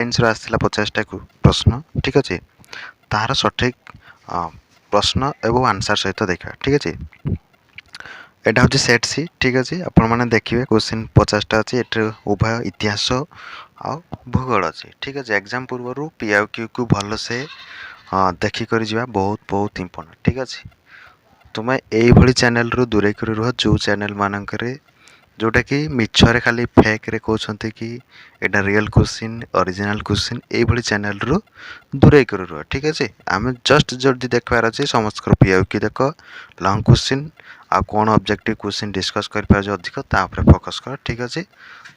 ରେଞ୍ଜର ଆସିଥିଲା 50ଟା ପ୍ରଶ୍ନ ଠିକ୍ ଅଛି। ତାହାର ସଠିକ୍ ପ୍ରଶ୍ନ ଏବଂ ଆନ୍ସର ସହିତ ଦେଖିବା ଠିକ୍ ଅଛି। ଏଇଟା ହେଉଛି ସେଟ୍ ସି ଠିକ୍ ଅଛି। ଆପଣମାନେ ଦେଖିବେ କ୍ୱେଶ୍ଚିନ୍ 50ଟା ଅଛି। ଏଥିରେ ଉଭୟ ଇତିହାସ ଆଉ ଭୂଗୋଳ ଅଛି ଠିକ୍ ଅଛି। ଏକ୍ଜାମ୍ ପୂର୍ବରୁ PIQକୁ ଭଲସେ ଦେଖିକରି ଯିବା ବହୁତ ଇମ୍ପୋର୍ଟାଣ୍ଟ ଠିକ୍ ଅଛି। ତୁମେ ଏଇଭଳି ଚ୍ୟାନେଲରୁ ଦୂରେଇକରି ରୁହ ଯେଉଁ ଚ୍ୟାନେଲ ମାନଙ୍କରେ ଯେଉଁଟାକି ମିଛରେ ଖାଲି ଫେକ୍ରେ କହୁଛନ୍ତି କି ଏଇଟା ରିଅଲ୍ କ୍ୱେଶ୍ଚିନ୍ ଅରିଜିନାଲ୍ କ୍ୱେଶ୍ଚିନ୍ ଏଇଭଳି ଚ୍ୟାନେଲରୁ ଦୂରେଇକରି ରୁହ ଠିକ୍ ଅଛି। ଆମେ ଜଷ୍ଟ ଯଦି ଦେଖିବାର ଅଛି ସମସ୍ତଙ୍କର PIQ ଦେଖ ଲଙ୍ଗ୍ କ୍ୱେଶ୍ଚିନ୍ ଆଉ କ'ଣ ଅବଜେକ୍ଟିଭ୍ କ୍ୱେଶ୍ଚିନ୍ ଡିସ୍କସ୍ କରିପାରୁଛ ଅଧିକ ତା ଉପରେ ଫୋକସ୍ କର ଠିକ୍ ଅଛି।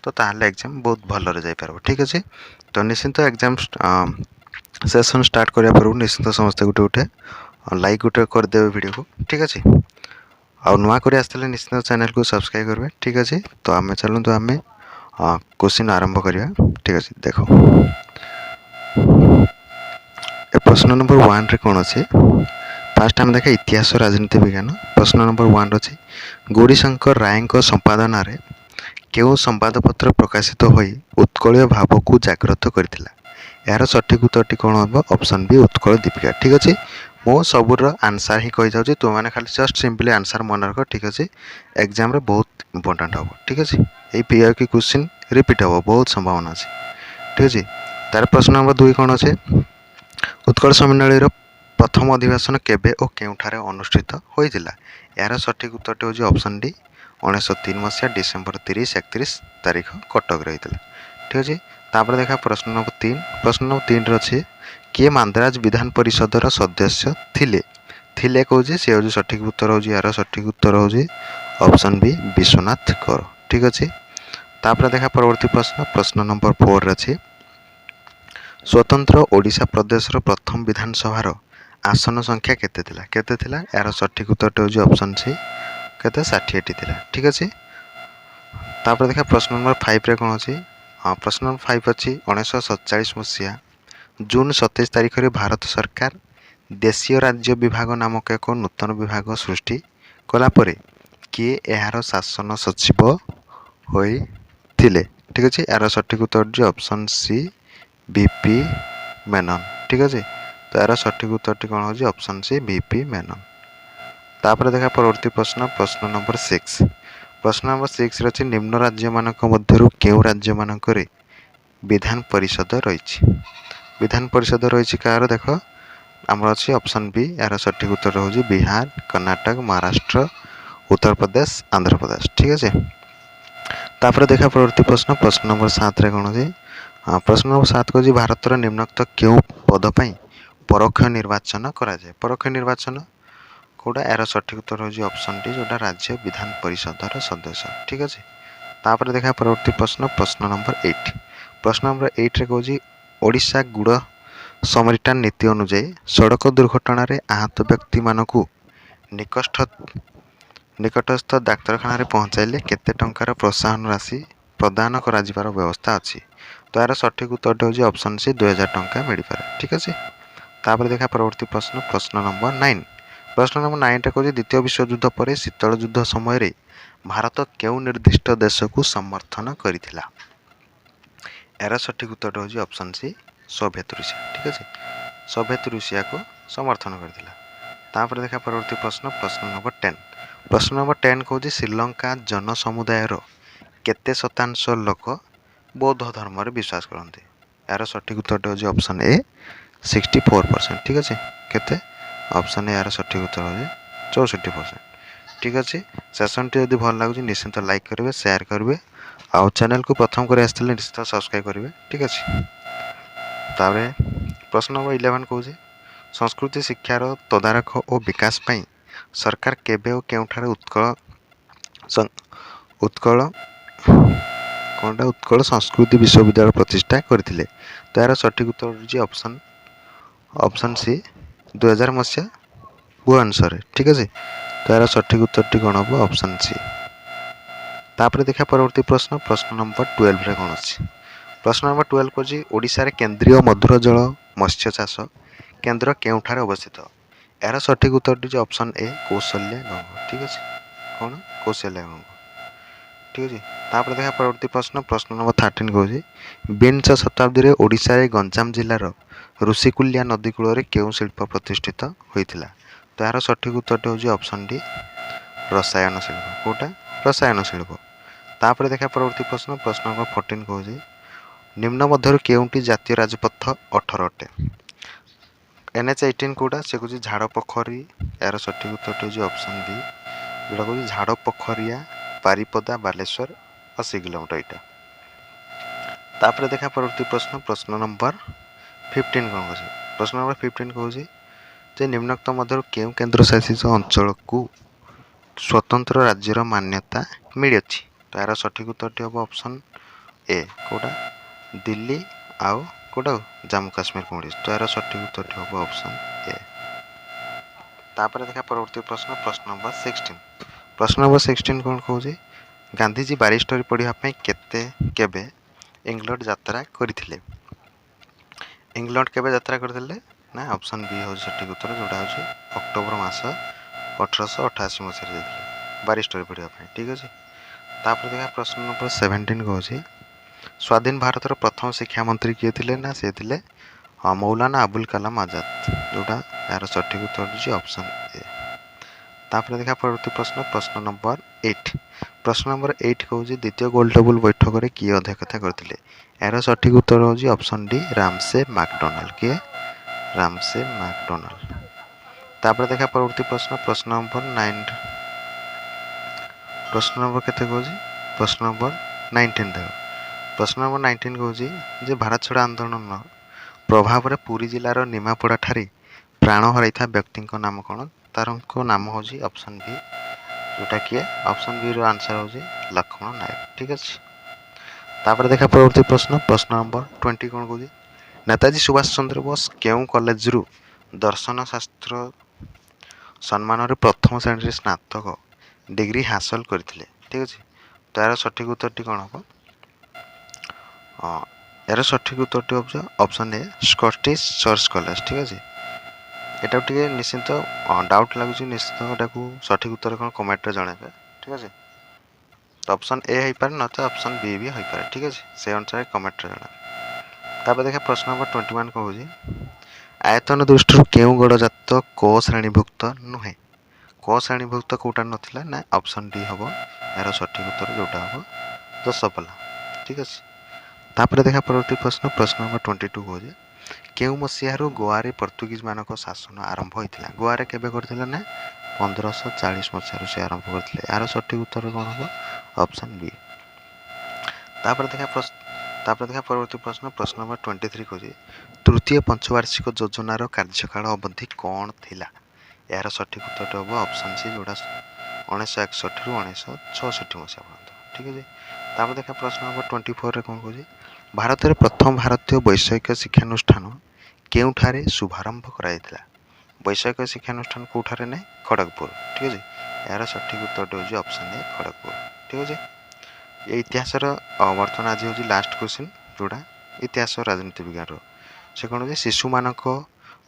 ତ ତାହେଲେ ଏକ୍ଜାମ୍ ବହୁତ ଭଲରେ ଯାଇପାରିବ ଠିକ୍ ଅଛି। ତ ନିଶ୍ଚିନ୍ତ ଏକ୍ଜାମ୍ ସେସନ୍ ଷ୍ଟାର୍ଟ କରିବା ପୂର୍ବରୁ ନିଶ୍ଚିନ୍ତ ସମସ୍ତେ ଗୋଟେ ଲାଇକ୍ କରିଦେବେ ଭିଡ଼ିଓକୁ ଠିକ୍ ଅଛି। ଆଉ ନୂଆ କରି ଆସିଥିଲେ ନିଶ୍ଚିନ୍ତ ଚ୍ୟାନେଲକୁ ସବସ୍କ୍ରାଇବ୍ କରିବେ ଠିକ୍ ଅଛି। ତ ଆମେ ଚାଲନ୍ତୁ ଆମେ क्वेश्चन आरंभ करिया ठीक अछि। देखो ए प्रश्न नंबर 1 रे कोन अछि। फास्ट हम देखा इतिहास राजनीति विज्ञान। प्रश्न नंबर 1 अछि गौरीशंकर राय को संपादन रे केउ संवादपत्र प्रकाशित होई उत्कलय भाव को जागृत करथिला। यार सठिक उत्तरटी कोन हो ऑप्शन बी उत्कल दीपिका ठीक अछि। मो सबुर आंसर ही कहि जाउछि तो माने खाली जस्ट सिंपली आंसर मन रख ठीक अछि। एग्जाम रे बहुत इंपोर्टेंट हो ठीक अछि। ए PIQ क्वेश्चन रिपीट हो बहुत संभावना अछि ठीक अछि। तार प्रश्न नंबर 2 कोन अछि उत्कल सम्मेलन प्रथम अधिवेशन केबे और केउठारे अनुष्ठित होइतिला। यार सठिक उत्तरटी होछि ऑप्शन डी 1903 मसिया डिसेंबर 30-31 तारीख कटक रहितिला ठीक अछि। तापर देखा प्रश्न नंबर 3 रे अछि के मांद्राज विधान परिषदर सदस्य थिले कहूँ सी हूँ सठिक उत्तर हूँ यार सठिक उत्तर हूँ ऑप्शन बी विश्वनाथ कर ठीक अच्छे। तापर देखा परवर्ती प्रश्न नंबर 4 अच्छी स्वतंत्र ओडिशा प्रदेश प्रथम विधानसभा आसन संख्या केते थिला यार सठिक उत्तर हूँ ऑप्शन सी केते 60 थिला ठीक अच्छे। तापर देखा प्रश्न नंबर 5 रे कौन अच्छी प्रश्न नंबर 5 अच्छी 1947 मसीहा जून 27 तारीख में भारत सरकार देशीय राज्य विभाग नामक एक नूतन विभाग सृष्टि कलापर किए यार शासन सचिव होइथिले ठीक अच्छे। यार सठिक उत्तर ऑप्शन सी VP मेनन ठीक अच्छे। तो यार सठिक उत्तर कौन हो ऑप्शन सी VP मेनन। तापर देखा परवर्ती प्रश्न नंबर 6 प्रश्न नंबर 6 रे निम्न राज्य मानक मध्यरु केउ राज्य मानक रे विधान परिषद रही विधान परिषद रही कार देख आमर अच्छी ऑप्शन बी यार सठिक उत्तर हूँ बिहार कर्नाटक महाराष्ट्र उत्तर प्रदेश आंध्र प्रदेश ठीक अच्छे। तापर देखा परवर्ती प्रश्न नंबर 7 रे कौन अच्छे प्रश्न नंबर 7 को भारत निम्नोक्त क्यों पद पर परोक्ष निर्वाचन करा जाए परोक्ष निर्वाचन कौटा यार सठिक उत्तर हूँ ऑप्शन डी जोटा राज्य विधान परिषदर सदस्य ठीक अच्छे। तापर देखा परवर्ती प्रश्न नंबर 8 प्रश्न नंबर 8 रे कहूँ ओडिशा गुड़ समरिटान नीति अनुଯାयी सड़क दुर्घटन आहत व्यक्ति मानक निकटस्थ डाक्तखाना पहुँचाइले केते टंकार प्रोत्साहन राशि प्रदान कर व्यवस्था अच्छी। तो यार सठिक उत्तर हूँ ऑप्शन सी 2000 टंका मिल पारे ठीक अच्छे। तापर देखा परवर्ती प्रश्न नंबर 9 प्रश्न नंबर 9 टे कहूँ द्वितीय विश्वयुद्ध पर शीतल युद्ध समय भारत केउ निर्दिष्ट देश को समर्थन करिथिला। यार सठिक उत्तर हूँ ऑप्शन सी सोवियत रूसिया ठीक अच्छे। सोवियत रूसिया को समर्थन करथिला। तापर देखा परवर्ती प्रश्न नंबर 10 प्रश्न नंबर 10 कहूँ श्रीलंका जनसमुदायर केते शतांश लोक बौद्ध धर्म विश्वास करते। यार सठिक उत्तर हूँ ऑप्शन ए 64% ठीक अच्छे केते ऑप्शन ए यार सठिक उत्तर हूँ 64% ठीक अच्छे। सेशन टी यदि भल लगुच निश्चिंत लाइक करेंगे शेयर करेंगे आउ चैनल को प्रथम कर आसते निश्चित सब्सक्राइब करेंगे ठीक अच्छे। तापर प्रश्न नंबर 11 कहूँ संस्कृति शिक्षार तदारख और विकास पाई सरकार केबे और केउठारे उत्कल संस्कृति विश्वविद्यालय प्रतिष्ठा करथिले। तो यार सठिक उत्तर हूँ ऑप्शन सी 2000 मसीहा भुवनेश्वर ठीक अच्छे। तो यार सठिक उत्तर टी कौन हम ऑप्शन सी। तापर देखा परवर्ती प्रश्न नंबर 12 रे कौन अच्छी प्रश्न नंबर 12 को ओडिशा रे केंद्रीय मधुर जल मत्स्य चाष केन्द्र केउठारे अवस्थित। यार सठिक उत्तर टी ऑप्शन ए कौशल्या गंग ठीक अच्छे कौन कौशल्या गंग। ठीक अच्छे तापर देखा परवर्ती प्रश्न नंबर 13 कौन विंश शताब्दी में ओडिशा रे गंजाम जिलार ऋषिकुल्या नदी कूल केउं शिल्प प्रतिष्ठित होता तो यार सठिक उत्तर हूँ ऑप्शन डी रसायन शिल्प कौटा रसायन शिल्प तापर देखा परवर्ती प्रश्न नंबर 14 कौन निम्न मध्य केउंटी जातीय राजपथ 18 अटे NH18 कौटा से कौन झाड़ पोखरी यार सठिक उत्तर हूँ ऑप्शन बी जोटा कौन झाड़ पोखरिया बारिपदा बालेश्वर 80 किलोमीटर यहाँ तापर देखा परवर्ती प्रश्न नंबर 15 कौन कहे प्रश्न नंबर 15 कौन जे निम्नोक्त मध्य केउं केन्द्र शासित अंचल को स्वतंत्र राज्यर मान्यता मिली तो यार सठिक उत्तर हम ऑप्शन ए कौटा दिल्ली आउ कौटा जम्मू काश्मीर को तो यार सठिक उत्तर हम ऑप्शन ए तापर देखा परवर्ती प्रश्न नंबर 16 प्रश्न नंबर 16 कौन कहे गांधीजी बारिस्टर पढ़ापी केबे इंग्लैंड यात्रा करथिले इंग्लैंड केबे यात्रा करथिले ना ऑप्शन बी हो सठिक उत्तर जोटा हो अक्टोबर मास 1888 मसीह जाइए बारिस्टर पढ़ापी ठीक अच्छे तापर देखा प्रश्न नंबर 17 कौन स्वाधीन भारत प्रथम शिक्षा मंत्री किए थे ना सी थे मौलाना अबुल कलाम आजाद जोटा यार सठिक उत्तर हो ऑप्शन ए तापर देखा परवर्ती प्रश्न नंबर 8 प्रश्न नंबर 8 कौन द्वितीय गोलटेबल बैठक में किए अध्यक्षता करते यार सठिक उत्तर हूँ ऑप्शन डी रामसे मैकडोनाल्ड किए रामसे मैकडोनाल्ड तापर देखा परवर्ती प्रश्न नंबर 9 प्रश्न नंबर केते कौन प्रश्न नंबर 19 देख प्रश्न नंबर 19 कौन जे भारत छड़ा आंदोलन प्रभाव में पुरी जिलार निमापड़ा ठारी प्राण हर व्यक्ति नाम कौन तार नाम हूँ ऑप्शन बी जोटा किए ऑप्शन बी रो आंसर हूँ लक्ष्मण नायक ठीक अच्छे तापर देखा परवर्ती प्रश्न नंबर 20 कौन कौन नेताजी सुभाष चंद्र बोस केउं कॉलेज रु दर्शन शास्त्र सम्मान प्रथम श्रेणी स्नातक डिग्री हासिल करथिले ठीक अच्छे तो यार सठिक उत्तर कौन हम यार सठिक उत्तर हम option A Scottish church college ठीक अच्छे एटा टे निश्चिंत डाउट लगुच निश्चित एटा सठिक उत्तर कौन कमेंट रे जणाइबे ठीक अच्छे तो ऑप्शन ए हो पारे ना तो ऑप्शन बी भी हो पारे ठीक अच्छे से अनुसार कमेंट रे जणा तापर देखा प्रश्न नंबर 21 कहूँ आयतन दृष्टि केउं गड़जात क श्रेणीभुक्त नुहे क श्रेणीभुक्त कौटा नाला ना ऑप्शन डी हम यार सठिक उत्तर जोटा हम दशपल्ला ठीक अच्छे तापर देखा परवर्ती प्रश्न नंबर 22 कहूँ केउं मसीहारू गोआरे पर्तुगीज मानक शासन आरंभ होता गोआरे केबे करथिले ना 1540 मसीहारू से आरंभ करथिले यार सठिक उत्तर कौन हम ऑप्शन बी तापर देखा परवर्ती प्रश्न नंबर 23 कहूँ तृतीय पंचवार्षिक योजनार कार्यकाल अवधि कौन थिला यार सठिक उत्तर हम ऑप्शन सी जोड़ा 1961 रु 1966 मसीहा पर्यंत ठीक है तापर देखा प्रश्न नंबर 24 कौन कहूँ भारत में प्रथम भारतीय वैषयिक शिक्षानुष्ठान केउठारे शुभारंभ कराइला वैषयिक शिक्षानुष्ठान कौठारे ना खड़गपुर ठीक है यार सठिक उत्तर हूँ ऑप्शन ए खड़गपुर ठीक अच्छे ये इतिहास बर्तमान आज हूँ लास्ट क्वेश्चन जोड़ा इतिहास राजनीति विज्ञान से कौन शिशु मानक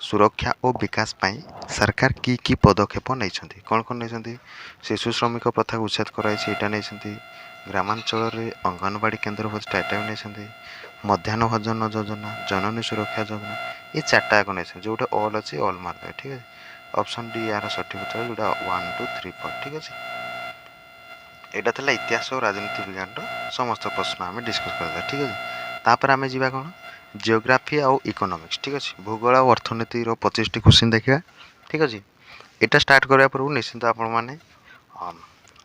सुरक्षा और विकास पाई सरकार की पदक्षेप नहीं कौन कौन नहीं शिशु श्रमिक प्रथा उच्छेद कराई ग्रामांचल अंगनवाड़ी केन्द्र प्रतिष्ठा नहीं मध्याह्न भोजन योजना जननी सुरक्षा योजना ये चार्टा को नहीं जोटा ऑल अच्छे ऑल मार्क ठीक है ऑप्शन डी यार सठिक उत्तर जोटा 1 2 3 4 ठीक अच्छे यहाँ था इतिहास और राजनीति विज्ञान समस्त प्रश्न आम डिस्कस करते ठीक अच्छे तापर आम जा कौन जियोग्राफी आउ इकोनॉमिक्स ठीक अच्छे भूगोल और अर्थनीति 25 टी क्वेश्चन देखा ठीक अच्छे यहाँ स्टार्ट करने पूर्व निश्चिंत आपण मैंने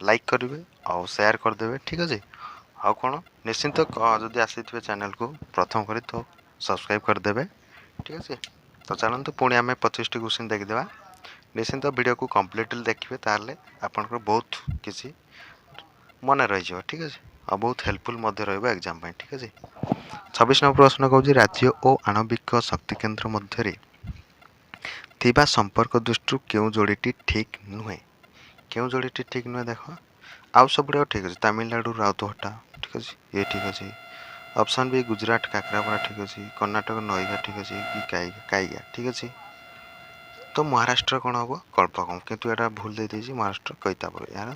लाइक करेंगे आउ शेयर करदे ठीक अच्छे आउ कौन निश्चिंत जदि आसी चैनल को प्रथम करी तो सब्सक्राइब करदे ठीक अच्छे तो चलते पुणी आम 25 टी क्वेश्चन देखीदे निश्चिंत वीडियो को कम्प्लीटली देखिए ताले आपंकर बहुत किसी मन रही ठीक अच्छे और बहुत हेल्पफुल एग्जाम ठीक अच्छे 26 नंबर प्रश्न कहूँ राज्य और आणविक शक्ति केन्द्र मध्य थिबा संपर्क दृष्टि क्यों जोड़ी ठीक नुहे क्यों जोड़ी ठीक नुहे देख आउ सब गुड़ा ठीक अच्छे तमिलनाडु राउतहटा ठीक अच्छे ये ठीक अच्छे ऑप्शन बी गुजरात काकरापड़ा ठीक अच्छे कर्णाटक नईगा ठीक अच्छे कि काईगा ठीक अच्छे तो महाराष्ट्र कौन हम कल्पकम किंतु यहाँ भूल दे महाराष्ट्र कैतापुर यार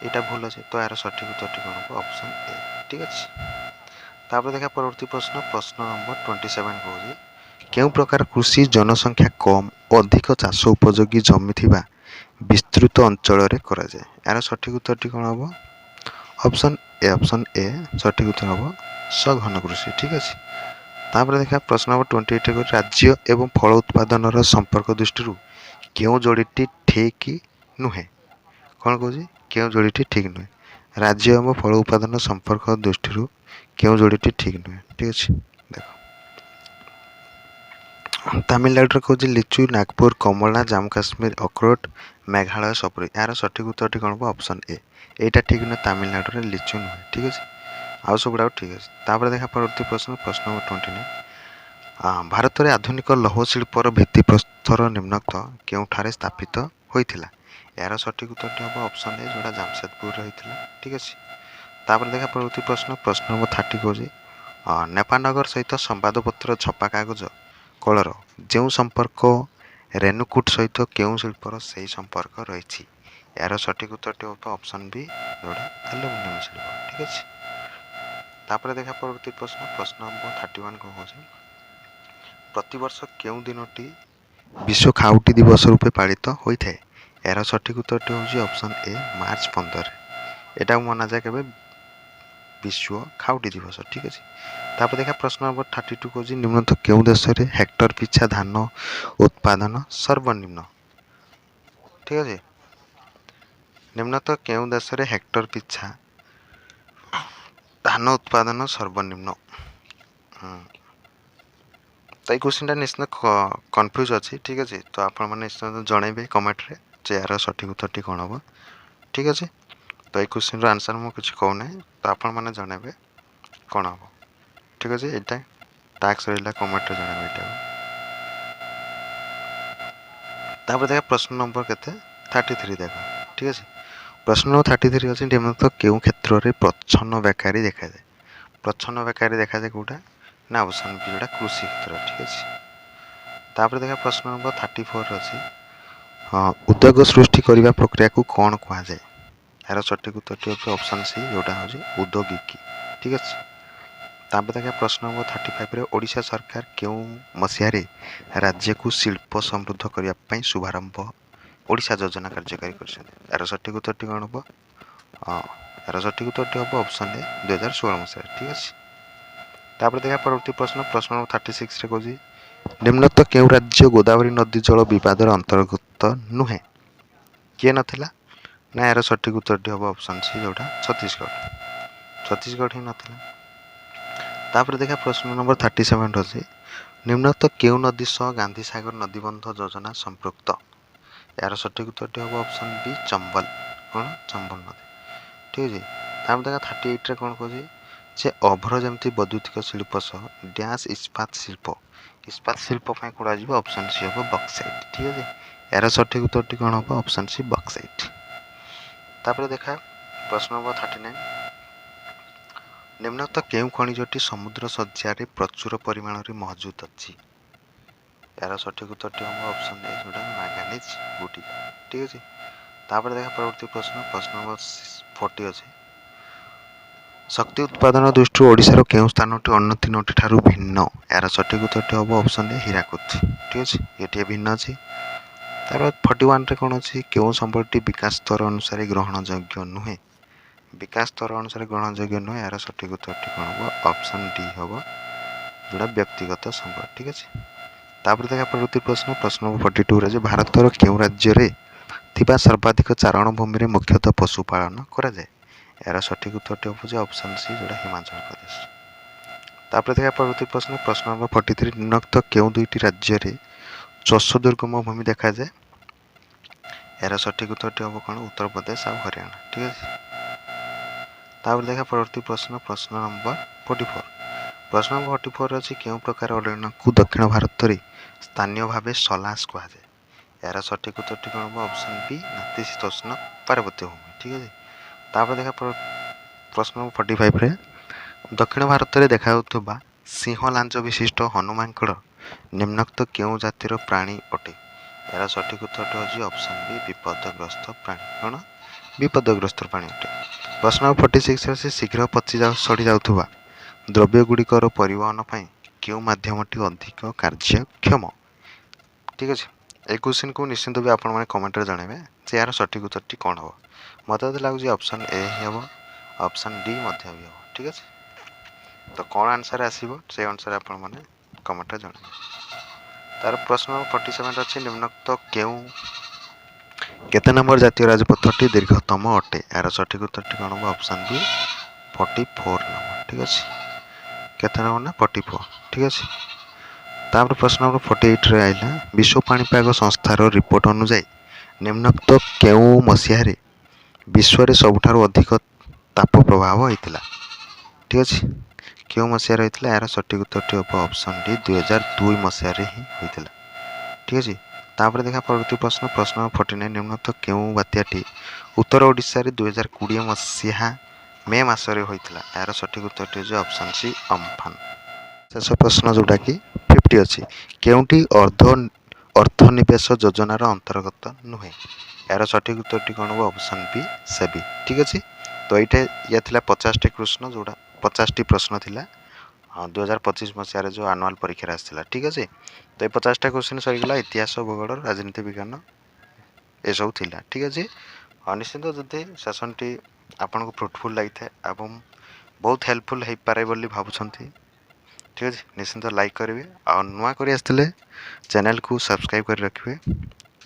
এটা ভুল আছে তো यार সঠিক উত্তরটি কোন হবে অপশন এ ঠিক আছে তারপরে দেখা পরবর্তী প্রশ্ন নম্বর 27 কହୁଛି କେଉଁ ପ୍ରକାର କୃଷି ଜନସଂଖ୍ୟା କମ୍ ଓ ଅଧିକ ଚାଷ ଉପଯୋଗୀ ଜମି ଥିବା ବିସ୍ତୃତ ଅଞ୍ଚଳରେ କରାଯାଏ ଏହାର ସଠିକ ଉତ୍ତରଟି କ'ଣ ହେବ ଅପସନ୍ ଏ ସଠିକ ଉତ୍ତର ହେବ ସଘନ କୃଷି ଠିକ ଅଛି ତାପରେ ଦେଖିବା ପ୍ରଶ୍ନ ନମ୍ବର 28 ରାଜ୍ୟ ଏବଂ ଫଳ ଉତ୍ପାଦନର ସମ୍ପର୍କ ଦୃଷ୍ଟିରୁ କେଉଁ ଯୋଡ଼ିଟି ଠିକ୍ ନୁହେଁ କ'ଣ କହୁଛି କେଉଁ ଯୋଡ଼ିଟି ଠିକ୍ ନୁହେଁ ରାଜ୍ୟ ଏବଂ ଫଳ ଉତ୍ପାଦନ ସମ୍ପର୍କ ଦୃଷ୍ଟିରୁ କେଉଁ ଯୋଡ଼ିଟି ଠିକ୍ ନୁହେଁ ଠିକ୍ ଅଛି ଦେଖ ତାମିଲନାଡୁରେ କହୁଛି ଲିଚୁ ନାଗପୁର କମଳା ଜାମ୍ମୁ କାଶ୍ମୀର ଅଖରୋଟ ମେଘାଳୟ ସପୁରୀ ଏହାର ସଠିକ ଉତ୍ତରଟି କ'ଣ ହେବ ଅପସନ୍ ଏ ଏଇଟା ଠିକ୍ ନୁହେଁ ତାମିଲନାଡୁରେ ଲିଚୁ ନୁହେଁ ଠିକ୍ ଅଛି ଆଉ ସବୁଗୁଡ଼ାକ ଠିକ୍ ଅଛି ତାପରେ ଦେଖା ପରବର୍ତ୍ତୀ ପ୍ରଶ୍ନ ନମ୍ବର 29 ଭାରତରେ ଆଧୁନିକ ଲୌହ ଶିଳ୍ପର ଭିତ୍ତିପ୍ରସ୍ତର ନିମ୍ନୋକ୍ତ କେଉଁଠାରେ ସ୍ଥାପିତ ହୋଇଥିଲା ଏହାର ସଠିକ ଉତ୍ତରଟି ହେବ ଅପସନ୍ ଏ ଯେଉଁଟା ଜାମସେଦପୁରରେ ହୋଇଥିଲା ଠିକ୍ ଅଛି ତାପରେ ଦେଖା ପରବର୍ତ୍ତୀ ପ୍ରଶ୍ନ ନମ୍ବର 30 କହୁଛି ନେପାନଗର ସହିତ ସମ୍ବାଦପତ୍ର ଛପା କାଗଜ କଳର ଯେଉଁ ସମ୍ପର୍କ ରେନୁକୁଟ ସହିତ କେଉଁ ଶିଳ୍ପର ସେହି ସମ୍ପର୍କ ରହିଛି ଏହାର ସଠିକ ଉତ୍ତରଟି ହେବ ଅପସନ୍ ବି ଯେଉଁଟା ଆଲୁମିନିୟମ ଶିଳ୍ପ ଠିକ୍ ଅଛି ତାପରେ ଦେଖା ପରବର୍ତ୍ତୀ ପ୍ରଶ୍ନ ନମ୍ବର 31 କ'ଣ କହୁଛି ପ୍ରତିବର୍ଷ କେଉଁ ଦିନଟି ବିଶ୍ୱ ଖାଉଟି ଦିବସ ରୂପେ ପାଳିତ ହୋଇଥାଏ ଏହାର ସଠିକ ଉତ୍ତରଟି ହେଉଛି ଅପସନ୍ ଏ ମାର୍ଚ୍ଚ 15 ଏଟାକୁ ମନାଯାଏ କେବେ ବିଶ୍ୱ ଖାଉଟି ଦିବସ ଠିକ୍ ଅଛି ତାପରେ ଦେଖା ପ୍ରଶ୍ନ ନମ୍ବର 32 କହୁଛି ନିମ୍ନତ କେଉଁ ଦେଶରେ ହେକ୍ଟର ପିଛା ଧାନ ଉତ୍ପାଦନ ସର୍ବନିମ୍ନ ଠିକ୍ ଅଛି ନିମ୍ନତ କେଉଁ ଦେଶରେ ହେକ୍ଟର ପିଛା ଧାନ ଉତ୍ପାଦନ ସର୍ବନିମ୍ନ ତ ଏଇ କ୍ୱେଶ୍ଚିନ୍ଟା ନିଶ୍ଚିତ କନଫ୍ୟୁଜ୍ ଅଛି ଠିକ୍ ଅଛି ତ ଆପଣମାନେ ନିଶ୍ଚିତ ଜଣାଇବେ କମେଣ୍ଟରେ ଯେ ଏହାର ସଠିକ୍ ଉତ୍ତରଟି କ'ଣ ହେବ ଠିକ୍ ଅଛି ତ ଏଇ କ୍ୱେଶ୍ଚିନ୍ର ଆନ୍ସର୍ ମୁଁ କିଛି କହୁନାହିଁ ତ ଆପଣମାନେ ଜଣାଇବେ କ'ଣ ହେବ ଠିକ୍ ଅଛି ଏଇଟା ଟାସ୍କ ରହିଲା କମେଣ୍ଟରେ ଜଣାଇବେ ଏଇଟା ତାପରେ ଦେଖା ପ୍ରଶ୍ନ ନମ୍ବର କେତେ 33 ଦେଖ ଠିକ୍ ଅଛି ପ୍ରଶ୍ନ ନମ୍ବର 33 ଅଛି ନିମ୍ନତ କେଉଁ କ୍ଷେତ୍ରରେ ପ୍ରଚ୍ଛନ୍ନ ବେକାରୀ ଦେଖାଯାଏ ପ୍ରଚ୍ଛନ୍ନ ବେକାରୀ ଦେଖାଯାଏ କେଉଁଟା ନା ଅପସନ୍ ବି ଯେଉଁଟା କୃଷି କ୍ଷେତ୍ର ଠିକ୍ ଅଛି ତାପରେ ଦେଖା ପ୍ରଶ୍ନ ନମ୍ବର 34 ଅଛି ଉଦ୍ୟୋଗ ସୃଷ୍ଟି କରିବା ପ୍ରକ୍ରିୟାକୁ କ'ଣ କୁହାଯାଏ ଏହାର ସଠିକ ଉତ୍ତରଟି ହେଉଛି ଅପସନ୍ ସି ଯେଉଁଟା ହେଉଛି ଉଦ୍ୟୋଗିକୀ ଠିକ୍ ଅଛି ତାପରେ ଦେଖା ପ୍ରଶ୍ନ ନମ୍ବର 35ରେ ଓଡ଼ିଶା ସରକାର କେଉଁ ମସିହାରେ ରାଜ୍ୟକୁ ଶିଳ୍ପ ସମୃଦ୍ଧ କରିବା ପାଇଁ ଶୁଭାରମ୍ଭ ଓଡ଼ିଶା ଯୋଜନା କାର୍ଯ୍ୟକାରୀ କରିଛନ୍ତି ଏହାର ସଠିକ ଉତ୍ତରଟି କ'ଣ ହେବ ଏହାର ସଠିକ ଉତ୍ତରଟି ହେବ ଅପସନ୍ ଏ 2016 ମସିହାରେ ଠିକ୍ ଅଛି ତାପରେ ଦେଖା ପରବର୍ତ୍ତୀ ପ୍ରଶ୍ନ ନମ୍ବର 36ରେ କହୁଛି ନିମ୍ନୋକ୍ତ କେଉଁ ରାଜ୍ୟ ଗୋଦାବରୀ ନଦୀ ଜଳ ବିବାଦର ଅନ୍ତର୍ଗତ ନୁହେଁ କିଏ ନଥିଲା ନା ଏହାର ସଠିକ ଉତ୍ତରଟି ହେବ ଅପସନ୍ ସି ଯେଉଁଟା ଛତିଶଗଡ଼ ହିଁ ନଥିଲା ତାପରେ ଦେଖା ପ୍ରଶ୍ନ ନମ୍ବର 37 ଅଛି ନିମ୍ନୋକ୍ତ କେଉଁ ନଦୀ ସହ ଗାନ୍ଧୀସାଗର ନଦୀବନ୍ଧ ଯୋଜନା ସମ୍ପୃକ୍ତ ଏହାର ସଠିକ ଉତ୍ତରଟି ହେବ ଅପସନ୍ ବି ଚମ୍ବଲ ଚମ୍ବଲ ନଦୀ ଠିକ୍ ଅଛି ତାପରେ ଦେଖା 38ରେ କ'ଣ କହୁଛି ଯେ ଅଭ୍ର ଯେମିତି ବୈଦ୍ୟୁତିକ ଶିଳ୍ପ ସହ ଡ୍ୟାସ୍ ଇସ୍ପାତ ଶିଳ୍ପ ପାଇଁ କରାଯିବ ଅପସନ୍ ସି ହେବ ବକ୍ସାଇଟ୍ ଠିକ୍ ଅଛି ଏହାର ସଠିକ ଉତ୍ତରଟି କ'ଣ ହେବ ଅପସନ୍ ସି ବକ୍ସାଇଟ୍ ତାପରେ ଦେଖା ପ୍ରଶ୍ନ ନମ୍ବର 39 ନିମ୍ନୋକ୍ତ କେଉଁ ଖଣିଜଟି ସମୁଦ୍ର ଶଯ୍ୟାରେ ପ୍ରଚୁର ପରିମାଣରେ ମହଜୁଦ ଅଛି ଏହାର ସଠିକ ଉତ୍ତରଟି ହେବ ଅପସନ୍ ଏ ଯେଉଁଟା ମାଙ୍ଗାନିଜ୍ ଗୁଟିକା ଠିକ୍ ଅଛି ତାପରେ ଦେଖା ପରବର୍ତ୍ତୀ ପ୍ରଶ୍ନ ନମ୍ବର 40 ଅଛି ଶକ୍ତି ଉତ୍ପାଦନ ଦୃଷ୍ଟିରୁ ଓଡ଼ିଶାର କେଉଁ ସ୍ଥାନଟି ଅନ୍ୟ ତିନୋଟି ଠାରୁ ଭିନ୍ନ ଏହାର ସଠିକ ଉତ୍ତରଟି ହେବ ଅପସନ୍ ଏ ହୀରାକୁଦ ଠିକ୍ ଅଛି ଏଠି ଭିନ୍ନ ଅଛି ତାପରେ 41ରେ କ'ଣ ଅଛି କେଉଁ ସମ୍ବଳଟି ବିକାଶ ସ୍ତର ଅନୁସାରେ ଗ୍ରହଣଯୋଗ୍ୟ ନୁହେଁ ବିକାଶ ସ୍ତର ଅନୁସାରେ ଗ୍ରହଣଯୋଗ୍ୟ ନୁହେଁ ଏହାର ସଠିକ ଉତ୍ତରଟି କ'ଣ ହେବ ଅପସନ୍ ଡି ହେବ ଯେଉଁଟା ବ୍ୟକ୍ତିଗତ ସମ୍ବଳ ଠିକ୍ ଅଛି ତାପରେ ଦେଖା ପରବର୍ତ୍ତୀ ପ୍ରଶ୍ନ ନମ୍ବର 42ରେ ଯେ ଭାରତର କେଉଁ ରାଜ୍ୟରେ ଥିବା ସର୍ବାଧିକ ଚାରଣ ଭୂମିରେ ମୁଖ୍ୟତଃ ପଶୁପାଳନ କରାଯାଏ ଏହାର ସଠିକ ଉତ୍ତରଟି ହେବ ଯେ ଅପସନ୍ ସି ଯେଉଁଟା ହିମାଚଳ ପ୍ରଦେଶ ତାପରେ ଦେଖା ପରବର୍ତ୍ତୀ ପ୍ରଶ୍ନ ନମ୍ବର 43 ନିମ୍ନୋକ୍ତ କେଉଁ ଦୁଇଟି ରାଜ୍ୟରେ ଚଷ ଦୁର୍ଗମ ଭୂମି ଦେଖାଯାଏ ଏହାର ସଠିକ ଉତ୍ତରଟି ହେବ କ'ଣ ଉତ୍ତରପ୍ରଦେଶ ଆଉ ହରିୟାଣା ଠିକ୍ ଅଛି ତାପରେ ଦେଖା ପରବର୍ତ୍ତୀ ପ୍ରଶ୍ନ ନମ୍ବର 44 ଅଛି କେଉଁ ପ୍ରକାର ଅରଣ୍ୟକୁ ଦକ୍ଷିଣ ଭାରତରେ ସ୍ଥାନୀୟ ଭାବେ ସଲାସ କୁହାଯାଏ ଏହାର ସଠିକ ଉତ୍ତରଟି କ'ଣ ହେବ ଅପସନ୍ ବି ନାତିଶୀତୋଷ୍ଣ ପାର୍ବତ୍ୟ ଭୂମି ଠିକ୍ ଅଛି ତାପରେ ଦେଖା ପ୍ରଶ୍ନ ନମ୍ବର 45ରେ ଦକ୍ଷିଣ ଭାରତରେ ଦେଖାଯାଉଥିବା ସିଂହ ଲାଞ୍ଜ ବିଶିଷ୍ଟ ହନୁମାଙ୍କଡ଼ ନିମ୍ନୋକ୍ତ କେଉଁ ଜାତିର ପ୍ରାଣୀ ଅଟେ ଏହାର ସଠିକ ଉତ୍ତରଟି ହେଉଛି ଅପସନ୍ ବି ବିପଦଗ୍ରସ୍ତ ପ୍ରାଣୀ କ'ଣ ବିପଦଗ୍ରସ୍ତ ପ୍ରାଣୀ ଅଟେ। ପ୍ରଶ୍ନ 46 ଅଛି ଶୀଘ୍ର ସଢ଼ି ଯାଉଥିବା ଦ୍ରବ୍ୟଗୁଡ଼ିକର ପରିବହନ ପାଇଁ କେଉଁ ମାଧ୍ୟମଟି ଅଧିକ କାର୍ଯ୍ୟକ୍ଷମ? ଠିକ୍ ଅଛି, এই କ୍ୱେଶ୍ଚିନ୍କୁ ନିଶ୍ଚିନ୍ତ ବି ଆପଣମାନେ କମେଣ୍ଟରେ ଜଣାଇବେ ଯେ ଏହାର ସଠିକ୍ ଉତ୍ତରଟି କ'ଣ ହେବ। ମୋତେ ତ ଲାଗୁଛି ଅପସନ୍ ଏ ହିଁ ହେବ, ଅପସନ୍ ଡି ମଧ୍ୟ ବି ହେବ। ଠିକ୍ ଅଛି, ତ କ'ଣ ଆନ୍ସର୍ ଆସିବ ସେ ଅନୁସାରେ ଆପଣମାନେ କମେଣ୍ଟରେ ଜଣାଇବେ। ତାର ପ୍ରଶ୍ନ 47 ଅଛି ନିମ୍ନୋକ୍ତ କେତେ ନମ୍ବର ଜାତୀୟ ରାଜପଥଟି ଦୀର୍ଘତମ ଅଟେ? ଏହାର ସଠିକ୍ ଉତ୍ତରଟି କ'ଣ ହେବ? Option B 44 number. ଠିକ୍ ଅଛି, କେତେ ନମ୍ବର ନା 44। ଠିକ୍ ଅଛି, ତାପରେ ପ୍ରଶ୍ନ ନମ୍ବର 48ରେ ଆସିଲା ବିଶ୍ୱ ପାଣିପାଗ ସଂସ୍ଥାର ରିପୋର୍ଟ ଅନୁଯାୟୀ ନିମ୍ନୋକ୍ତ କେଉଁ ମସିହାରେ ବିଶ୍ୱରେ ସବୁଠାରୁ ଅଧିକ ତାପ ପ୍ରବାହ ହୋଇଥିଲା? ଠିକ୍ ଅଛି, କେଉଁ ମସିହାରେ ହୋଇଥିଲା? ଏହାର ସଠିକ୍ ଉତ୍ତରଟି ହେବ ଅପସନ୍ ଡି 2002 ମସିହାରେ ହିଁ ହୋଇଥିଲା। ଠିକ୍ ଅଛି, ତାପରେ ଦେଖା ପରବର୍ତ୍ତୀ ପ୍ରଶ୍ନ 49 ନିମ୍ନୋକ୍ତ କେଉଁ ବାତ୍ୟାଟି ଉତ୍ତର ଓଡ଼ିଶାରେ 2020 ମସିହା ମେ ମାସରେ ହୋଇଥିଲା? ଏହାର ସଠିକ୍ ଉତ୍ତରଟି ହେଉଛି ଅପସନ୍ ସି ଅମ୍ଫାନ। ଶେଷ ପ୍ରଶ୍ନ ଯେଉଁଟାକି 50 ଅଛି କେଉଁଟି ଅର୍ଥନିବେଶ ଯୋଜନାର ଅନ୍ତର୍ଗତ ନୁହେଁ? ଏହାର ସଠିକ୍ ଉତ୍ତରଟି କ'ଣ ହେବ? ଅପସନ୍ ବି ସେବି। ଠିକ୍ ଅଛି, ତ ଏଇଟା ଥିଲା 50ଟି ପ୍ରଶ୍ନ ଥିଲା 2025 ମସିହାରେ ଯେଉଁ ଆନୁଆଲ୍ ପରୀକ୍ଷାରେ ଆସିଥିଲା। ଠିକ୍ ଅଛି, ତ ଏ 50ଟା କ୍ୱେଶ୍ଚିନ୍ ସରିଗଲା ଇତିହାସ, ଭୂଗୋଳ, ରାଜନୀତି ବିଜ୍ଞାନ ଏସବୁ ଥିଲା। ଠିକ୍ ଅଛି, ନିଶ୍ଚିନ୍ତ ଯଦି ସେସନ୍ଟି ଆପଣଙ୍କୁ ଫ୍ରୁଟଫୁଲ୍ ଲାଗିଥାଏ ଏବଂ ବହୁତ ହେଲ୍ପଫୁଲ୍ ହେଇପାରେ ବୋଲି ଭାବୁଛନ୍ତି, ଠିକ୍ ଅଛି, ନିଶ୍ଚିନ୍ତ ଲାଇକ୍ କରିବେ ଆଉ ନୂଆ କରି ଆସିଥିଲେ ଚ୍ୟାନେଲ୍କୁ ସବସ୍କ୍ରାଇବ୍ କରି ରଖିବେ।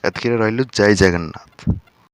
ଏତିକିରେ ରହିଲୁ, ଜୟ ଜଗନ୍ନାଥ।